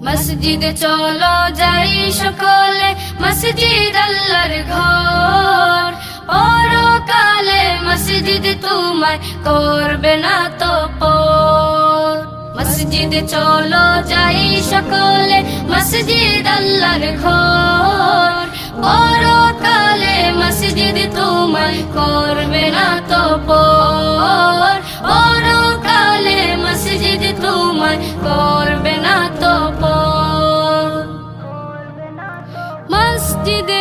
মসজিদে চলো যাই সকলে, মসজিদ আল্লাহর ঘর। পরকালে মসজিদ তোমায় করবে না তো পর। মসজিদে চলো যাই সকলে, মসজিদ আল্লাহর ঘর। পরকালে মসজিদ তোমায় করবে না তো পর। পরকালে মসজিদ তোমায় করবে না তো পর। মসজিদে